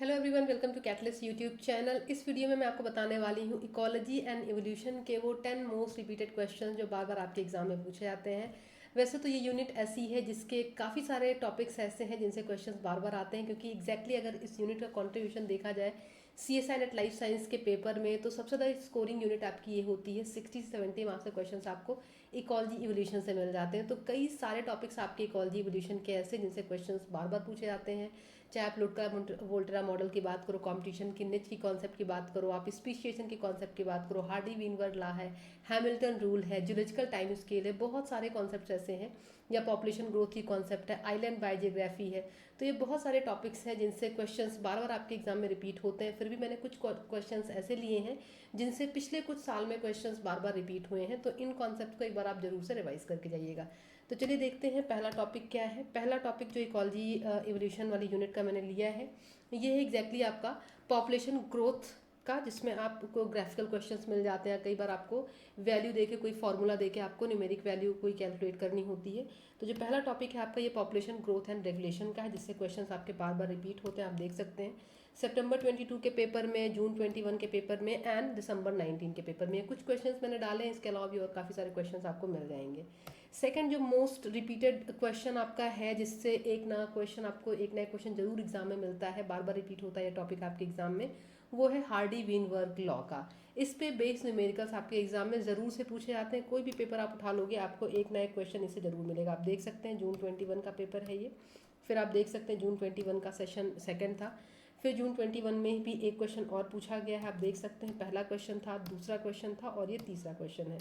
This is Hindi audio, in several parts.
Hello everyone, welcome to catalyst YouTube channel. इस वीडियो में मैं आपको बताने वाली हूँ इकोलॉजी एंड एवोल्यूशन के वो 10 मोस्ट रिपीटेड क्वेश्चन जो बार बार आपके एग्जाम में पूछे जाते हैं। वैसे तो ये यूनिट ऐसी है जिसके काफ़ी सारे टॉपिक्स ऐसे हैं जिनसे क्वेश्चंस बार बार आते हैं, क्योंकि एग्जैक्टली अगर इस यूनिट का कंट्रीब्यूशन देखा जाए CSI नेट लाइफ साइंस के पेपर में तो सबसे ज़्यादा स्कोरिंग यूनिट आपकी ये होती है। 60 से 70 मार्क्स के क्वेश्चन आपको इकोलॉजी इवोल्यूशन से मिल जाते हैं। तो कई सारे टॉपिक्स आपके इकोलॉजी इवोल्यूशन के ऐसे जिनसे क्वेश्चंस बार बार पूछे जाते हैं। चाहे आप लुटका वोल्टेरा मॉडल की बात करो, कंपटीशन की निच की कॉन्सेप्ट की बात करो, आप स्पीशिएशन की कॉन्सेप्ट की बात करो, हार्डी वीनवर्ड लॉ है, हैमिल्टन रूल है, जूलॉजिकल टाइम स्केल है, बहुत सारे कॉन्सेप्ट ऐसे हैं, या पॉपुलेशन ग्रोथ की कॉन्सेप्ट है, आइलैंड बायोजियोग्राफी है। तो ये बहुत सारे टॉपिक्स हैं जिनसे क्वेश्चंस बार बार आपके एग्जाम में रिपीट होते हैं। फिर भी मैंने कुछ क्वेश्चंस ऐसे लिए हैं जिनसे पिछले कुछ साल में क्वेश्चंस बार बार रिपीट हुए हैं, तो इन कॉन्सेप्ट को एक बार आप जरूर से रिवाइज करके जाइएगा। तो चलिए देखते हैं पहला टॉपिक क्या है। पहला टॉपिक जो इकोलॉजी इवोल्यूशन वाली यूनिट का मैंने लिया है, ये है एग्जैक्टली आपका पॉपुलेशन ग्रोथ का, जिसमें आपको ग्राफिकल क्वेश्चंस मिल जाते हैं। कई बार आपको वैल्यू देके, कोई फार्मूला देके आपको न्यूमेरिक वैल्यू कोई कैलकुलेट करनी होती है। तो जो पहला टॉपिक है आपका, ये पॉपुलेशन ग्रोथ एंड रेगुलेशन का है, जिससे क्वेश्चंस आपके बार बार रिपीट होते हैं। आप देख सकते हैं सितंबर 22 के पेपर में, जून 21 के पेपर में एंड दिसंबर 19 के पेपर में कुछ क्वेश्चंस मैंने डाले हैं। इसके अलावा भी और काफ़ी सारे क्वेश्चंस आपको मिल जाएंगे। सेकंड जो मोस्ट रिपीटेड क्वेश्चन आपका है, जिससे एक नया क्वेश्चन जरूर एग्जाम में मिलता है, बार बार रिपीट होता है ये टॉपिक आपके एग्जाम में, वो है हार्डी वीनवर्ग लॉ का। इस पे बेस्ड न्यूमेरिकल्स आपके एग्जाम में ज़रूर से पूछे जाते हैं। कोई भी पेपर आप उठा लोगे आपको एक ना एक क्वेश्चन इससे ज़रूर मिलेगा। आप देख सकते हैं जून 21 का पेपर है ये। फिर आप देख सकते हैं जून 21 का सेशन सेकंड था। फिर जून 21 में भी एक क्वेश्चन और पूछा गया है। आप देख सकते हैं पहला क्वेश्चन था, दूसरा क्वेश्चन था और ये तीसरा क्वेश्चन है।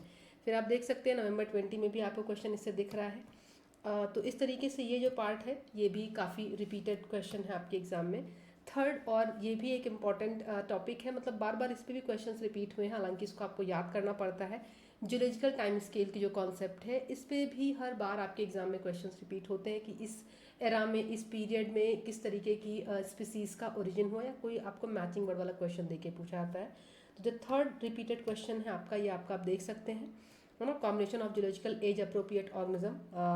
फिर आप देख सकते हैं नवंबर 20 में भी आपको क्वेश्चन इससे दिख रहा है। तो इस तरीके से ये जो पार्ट है ये भी काफ़ी रिपीटेड क्वेश्चन है आपके एग्जाम में। थर्ड, और ये भी एक इम्पॉर्टेंट टॉपिक है, मतलब बार बार इस पर भी क्वेश्चंस रिपीट हुए हैं, हालांकि इसको आपको याद करना पड़ता है। जूलॉजिकल टाइम स्केल की जो कॉन्सेप्ट है, इस पे भी हर बार आपके एग्जाम में क्वेश्चंस रिपीट होते हैं कि इस एरा में, इस पीरियड में किस तरीके की स्पीसीज का ओरिजिन हुआ, या कोई आपको मैचिंग वर्ड वाला क्वेश्चन देके पूछा जाता है। तो जो थर्ड रिपीटेड क्वेश्चन है आपका, ये आपका आप देख सकते हैं, है ना, combination of zoological as appropriate organism,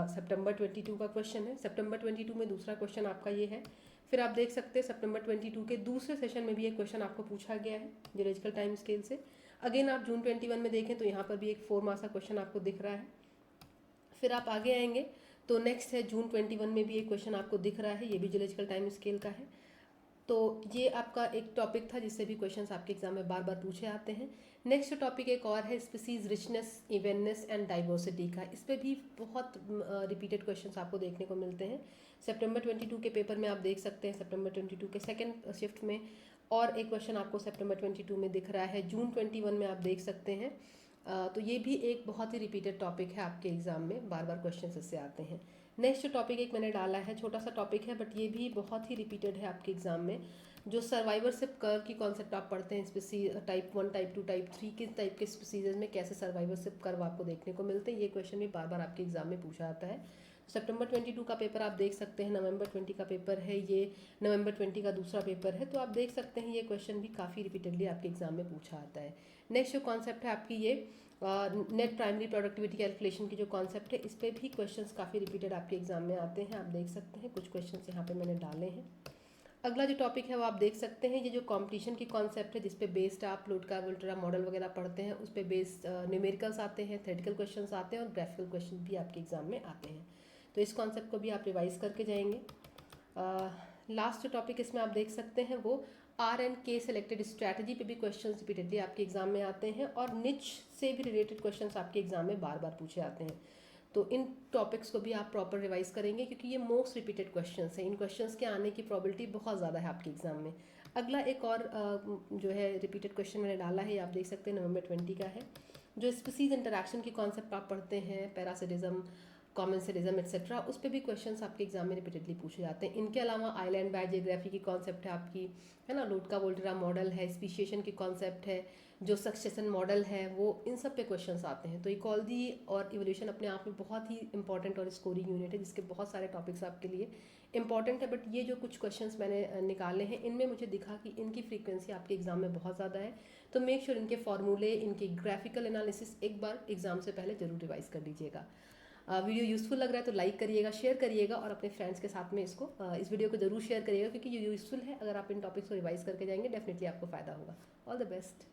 सितंबर 22 का क्वेश्चन है। सितंबर 22 में दूसरा क्वेश्चन आपका ये है। फिर आप देख सकते हैं सितंबर 22 के दूसरे सेशन में भी एक क्वेश्चन आपको पूछा गया है जूलॉजिकल टाइम स्केल से। अगेन आप जून 21 में देखें तो यहाँ पर भी एक 4 मार्क्स का क्वेश्चन आपको दिख रहा है। फिर आप आगे आएंगे तो नेक्स्ट है जून 21 में भी एक क्वेश्चन आपको दिख रहा है, ये भी जूलॉजिकल टाइम स्केल का है। तो ये आपका एक टॉपिक था जिससे भी क्वेश्चंस आपके एग्जाम में बार बार पूछे आते हैं। नेक्स्ट टॉपिक एक और है स्पीसीज रिचनेस, इवेननेस एंड डाइवर्सिटी का। इस पर भी बहुत रिपीटेड क्वेश्चंस आपको देखने को मिलते हैं। सितंबर 22 के पेपर में आप देख सकते हैं, सितंबर 22 के सेकेंड शिफ्ट में और एक क्वेश्चन आपको सितंबर 22 में दिख रहा है। जून 21 में आप देख सकते हैं। तो ये भी एक बहुत ही रिपीटेड टॉपिक है आपके एग्जाम में, बार बार क्वेश्चन इससे आते हैं। नेक्स्ट जो टॉपिक एक मैंने डाला है, छोटा सा टॉपिक है बट ये भी बहुत ही रिपीटेड है आपके एग्जाम में। जो सर्वाइवरशिप कर्व की कॉन्सेप्ट आप पढ़ते हैं, स्पीसीज टाइप 1, टाइप 2, टाइप 3, किस टाइप के स्पीसीज में कैसे सर्वाइवरशिप कर्व आपको देखने को मिलते हैं, ये क्वेश्चन भी बार बार आपके एग्जाम में पूछा जाता है। सितंबर 22 का पेपर आप देख सकते हैं, नवंबर 20 का पेपर है ये, नवंबर 20 का दूसरा पेपर है। तो आप देख सकते हैं ये क्वेश्चन भी काफ़ी रिपीटेडली आपके एग्जाम में पूछा आता है। नेक्स्ट जो कॉन्सेप्ट है आपकी ये नेट प्राइमरी प्रोडक्टिविटी कैलकुलेशन की जो कॉन्सेप्ट है, इस पर भी क्वेश्चंस काफ़ी रिपीटेड आपके एग्जाम में आते हैं। आप देख सकते हैं कुछ क्वेश्चंस यहाँ पे मैंने डाले हैं। अगला जो टॉपिक है वो आप देख सकते हैं, ये जो कंपटीशन की कॉन्सेप्ट है जिस पे बेस्ड आप लुटका वोल्टेरा मॉडल वगैरह पढ़ते हैं, उस पे बेस्ड न्यूमेरिकल्स आते हैं, थ्योरेटिकल क्वेश्चंस आते हैं और ग्राफिकल क्वेश्चन भी आपके एग्जाम में आते हैं। तो इस कॉन्सेप्ट को भी आप रिवाइज करके जाएंगे। लास्ट जो टॉपिक इसमें आप देख सकते हैं वो R&K सेलेक्टेड स्ट्रैटेजी पे भी क्वेश्चंस रिपीटेडली आपके एग्जाम में आते हैं, और निच से भी रिलेटेड क्वेश्चंस आपके एग्जाम में बार बार पूछे आते हैं। तो इन टॉपिक्स को भी आप प्रॉपर रिवाइज करेंगे क्योंकि ये मोस्ट रिपीटेड क्वेश्चंस हैं। इन क्वेश्चंस के आने की प्रोबेबिलिटी बहुत ज़्यादा है आपके एग्जाम में। अगला एक और जो है रिपीटेड क्वेश्चन मैंने डाला है, आप देख सकते हैं नवंबर 20 का है। जो स्पीसीज इंटरैक्शन की कॉन्सेप्ट आप पढ़ते हैं, पैरासिटिज्म, कॉमेंसरिज्म एक्सेट्रा, उस पर भी क्वेश्चंस आपके एग्जाम में रिपीटेडली पूछे जाते हैं। इनके अलावा आइलैंड बायोजियोग्राफी की कॉन्सेप्ट है आपकी, है ना, लुटका वोल्टेरा मॉडल है, स्पीशिएशन की कॉन्सेप्ट है, जो सक्सेशन मॉडल है, वो इन सब पे क्वेश्चंस आते हैं। तो इकोलॉजी और इवोल्यूशन अपने आप में बहुत ही इंपॉर्टेंट और स्कोरिंग यूनिट है, जिसके बहुत सारे टॉपिक्स आपके लिए इंपॉर्टेंट है। बट ये जो कुछ क्वेश्चंस मैंने निकाले हैं, इनमें मुझे दिखा कि इनकी फ्रीक्वेंसी आपके एग्जाम में बहुत ज़्यादा है। तो मेक श्योर इनके फॉर्मूले, इनकी ग्राफिकल एनालिसिस एक बार एग्जाम से पहले जरूर रिवाइज कर लीजिएगा। वीडियो यूज़फुल लग रहा है तो लाइक करिएगा, शेयर करिएगा और अपने फ्रेंड्स के साथ में इस वीडियो को जरूर शेयर करिएगा, क्योंकि ये यूज़फुल है। अगर आप इन टॉपिक्स को रिवाइज करके जाएंगे डेफिनेटली आपको फ़ायदा होगा। All the best.